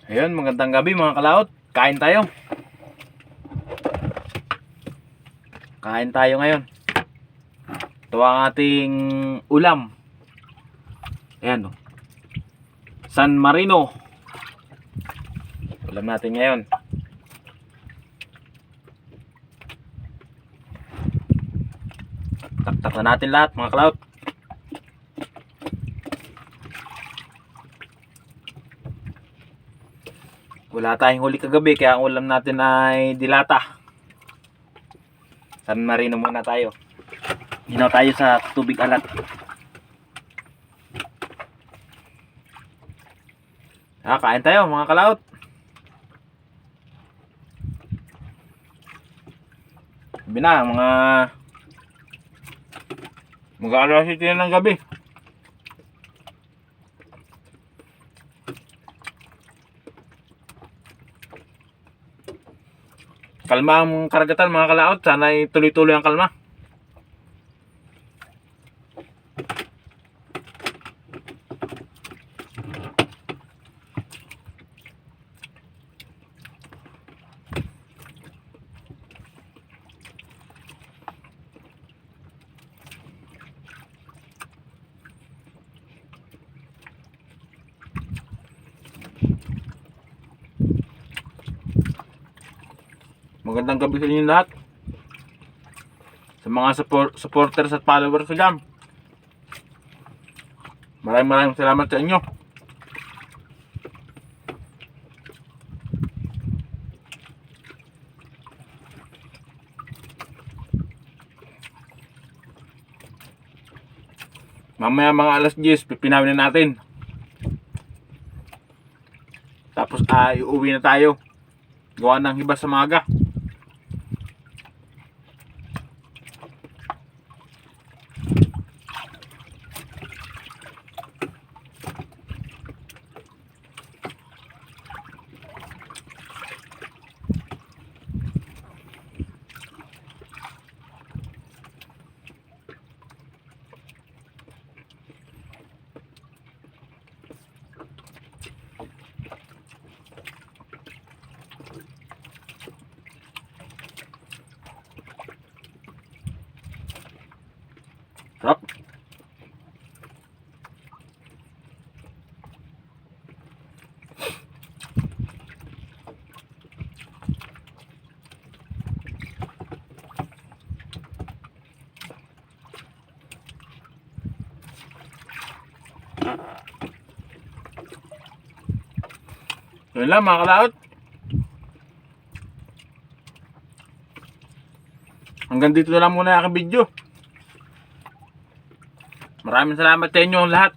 Ayun, magandang gabi mga kalaot. Kain tayo. Kain tayo ngayon. Ito ang ating ulam. Ayan, oh. San Marino. Ulam natin ngayon. Taktak na natin lahat mga kalaot. Wala tayong huli kagabi kaya ang ulam natin ay dilata. San Marino muna tayo. Hinaw tayo sa tubig alat. Kain tayo mga kalaot. Sabi na mga mag-aalas 7 ng gabi. Kalma ang karagatan mga kalaot. Sana ay tuloy-tuloy ang kalma. Magandang gabi sa inyo lahat. Sa mga supporters at followers ko dyan. Maraming salamat sa inyo. Mamaya mga alas 10, pipinawin na natin. Tapos uuwi na tayo. Gawa ng hibas sa maga. Sarap. Yun lang mga kalaot. Hanggang dito na lang muna ang aking video. Maraming salamat sa inyo lahat.